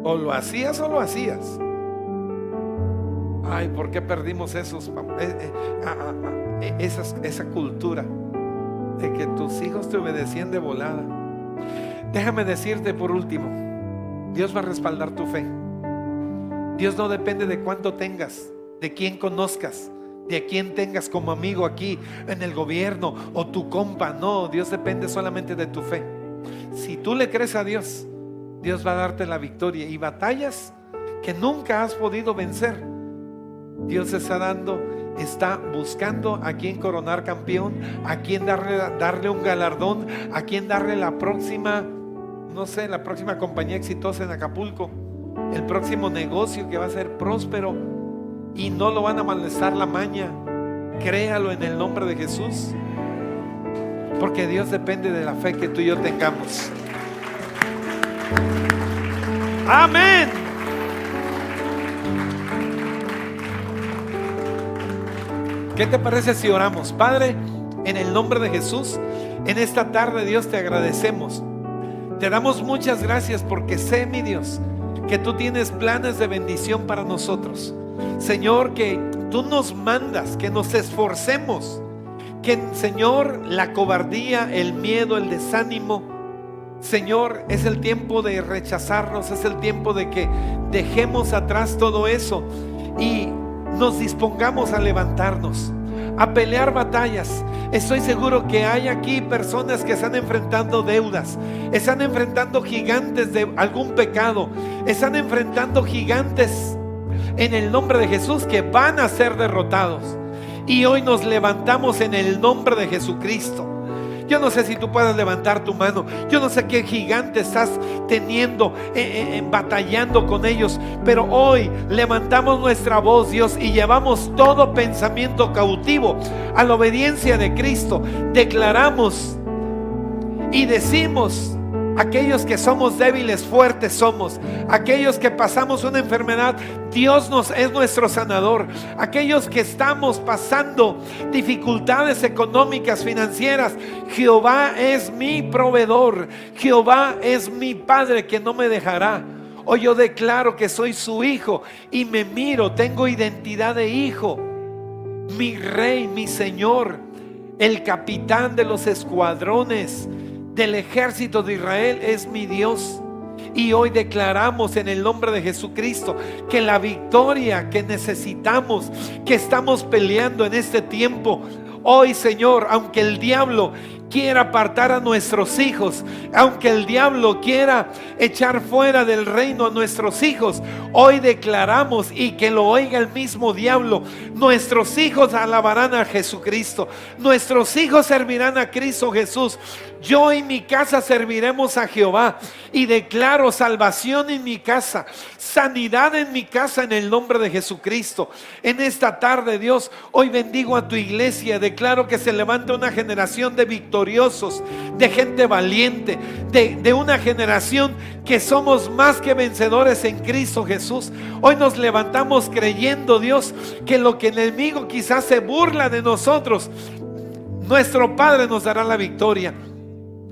O lo hacías o lo hacías. Ay, ¿por qué perdimos esa cultura de que tus hijos te obedecían de volada? Déjame decirte por último: Dios va a respaldar tu fe. Dios no depende de cuánto tengas, de quién conozcas, de quién tengas como amigo aquí en el gobierno o tu compa. No, Dios depende solamente de tu fe. Si tú le crees a Dios, Dios va a darte la victoria. Y batallas que nunca has podido vencer, Dios está buscando a quien coronar campeón, a quien darle un galardón, a quien darle la próxima, no sé, la próxima compañía exitosa en Acapulco, el próximo negocio que va a ser próspero y no lo van a molestar la maña. Créalo en el nombre de Jesús, porque Dios depende de la fe que tú y yo tengamos. Amén. ¿Qué te parece si oramos? Padre, en el nombre de Jesús, en esta tarde, Dios, te agradecemos. Te damos muchas gracias porque sé, mi Dios, que tú tienes planes de bendición para nosotros. Señor, que tú nos mandas que nos esforcemos, que, Señor, la cobardía, el miedo, el desánimo, Señor, es el tiempo de rechazarnos, es el tiempo de que dejemos atrás todo eso y nos dispongamos a levantarnos, a pelear batallas. Estoy seguro que hay aquí personas que están enfrentando deudas, están enfrentando gigantes de algún pecado, están enfrentando gigantes en el nombre de Jesús que van a ser derrotados. Y hoy nos levantamos en el nombre de Jesucristo. Yo no sé si tú puedes levantar tu mano. Yo no sé qué gigante estás teniendo, batallando con ellos. Pero hoy levantamos nuestra voz, Dios, y llevamos todo pensamiento cautivo a la obediencia de Cristo. Declaramos y decimos: aquellos que somos débiles, fuertes somos. Aquellos que pasamos una enfermedad, Dios es nuestro sanador. Aquellos que estamos pasando dificultades económicas, financieras, Jehová es mi proveedor. Jehová es mi Padre que no me dejará. Hoy yo declaro que soy su hijo y me miro, tengo identidad de hijo. Mi rey, mi Señor, el capitán de los escuadrones del ejército de Israel es mi Dios. Y hoy declaramos en el nombre de Jesucristo que la victoria que necesitamos, que estamos peleando en este tiempo, hoy, Señor, aunque el diablo quiera apartar a nuestros hijos, aunque el diablo quiera echar fuera del reino a nuestros hijos, hoy declaramos, y que lo oiga el mismo diablo: nuestros hijos alabarán a Jesucristo, nuestros hijos servirán a Cristo Jesús. Yo y mi casa serviremos a Jehová. Y declaro salvación en mi casa, sanidad en mi casa, en el nombre de Jesucristo. En esta tarde, Dios, hoy bendigo a tu iglesia. Declaro que se levanta una generación de victoria, victoriosos, de gente valiente, de una generación que somos más que vencedores en Cristo Jesús. Hoy nos levantamos creyendo, Dios, que lo que el enemigo quizás se burla de nosotros, nuestro Padre nos dará la victoria.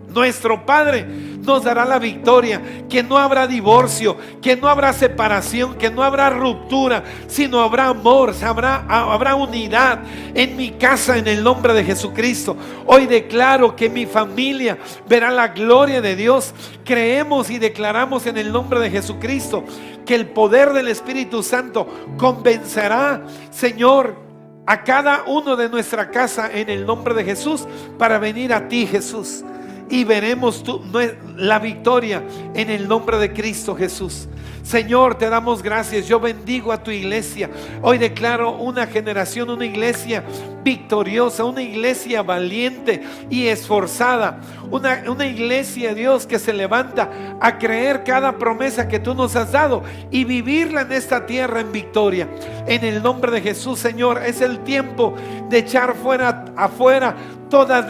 Nuestro Padre nos dará la victoria, que no habrá divorcio, que no habrá separación, que no habrá ruptura, sino habrá amor, habrá unidad en mi casa en el nombre de Jesucristo. Hoy declaro que mi familia verá la gloria de Dios. Creemos y declaramos en el nombre de Jesucristo que el poder del Espíritu Santo convencerá, Señor, a cada uno de nuestra casa en el nombre de Jesús para venir a ti, Jesús. Y veremos la victoria en el nombre de Cristo Jesús. Señor, te damos gracias. Yo bendigo a tu iglesia. Hoy declaro una generación, una iglesia victoriosa, una iglesia valiente y esforzada. Una iglesia, Dios, que se levanta a creer cada promesa que tú nos has dado y vivirla en esta tierra en victoria. En el nombre de Jesús, Señor, es el tiempo de echar afuera toda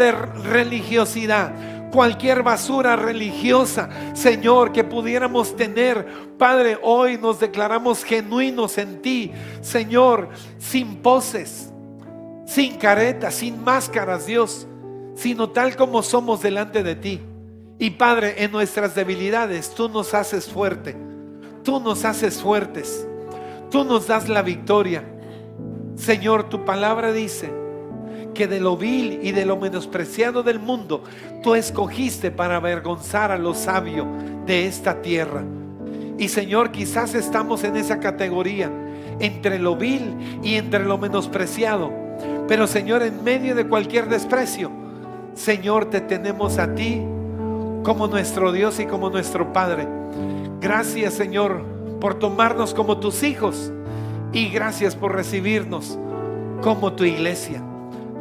religiosidad, cualquier basura religiosa, Señor, que pudiéramos tener. Padre, hoy nos declaramos genuinos en ti, Señor, sin poses, sin caretas, sin máscaras, Dios, sino tal como somos delante de ti. Y Padre, en nuestras debilidades tú nos haces fuerte, tú nos haces fuertes, tú nos das la victoria. Señor, tu palabra dice que de lo vil y de lo menospreciado del mundo tú escogiste para avergonzar a lo sabio de esta tierra. Y Señor, quizás estamos en esa categoría, entre lo vil y entre lo menospreciado. Pero Señor, en medio de cualquier desprecio, Señor, te tenemos a ti como nuestro Dios y como nuestro Padre. Gracias, Señor, por tomarnos como tus hijos, y gracias por recibirnos como tu iglesia.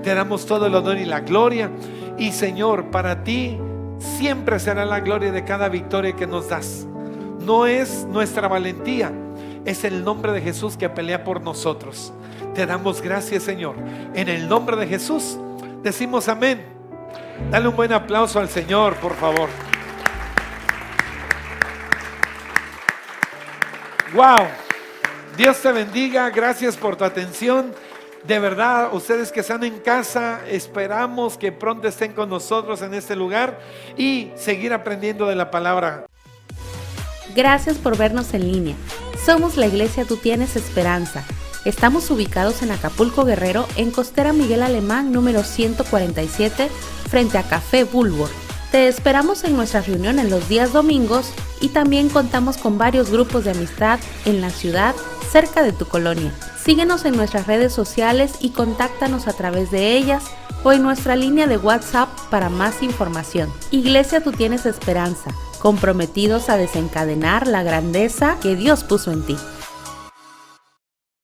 Te damos todo el honor y la gloria. Y Señor, para ti siempre será la gloria de cada victoria que nos das. No es nuestra valentía, es el nombre de Jesús que pelea por nosotros. Te damos gracias, Señor. En el nombre de Jesús decimos amén. Dale un buen aplauso al Señor, por favor. Wow. Dios te bendiga. Gracias por tu atención. De verdad, ustedes que están en casa, esperamos que pronto estén con nosotros en este lugar y seguir aprendiendo de la palabra. Gracias por vernos en línea. Somos la iglesia Tú Tienes Esperanza. Estamos ubicados en Acapulco, Guerrero, en Costera Miguel Alemán, número 147, frente a Café Bulbor. Te esperamos en nuestra reunión en los días domingos y también contamos con varios grupos de amistad en la ciudad, cerca de tu colonia. Síguenos en nuestras redes sociales y contáctanos a través de ellas o en nuestra línea de WhatsApp para más información. Iglesia Tú Tienes Esperanza, comprometidos a desencadenar la grandeza que Dios puso en ti.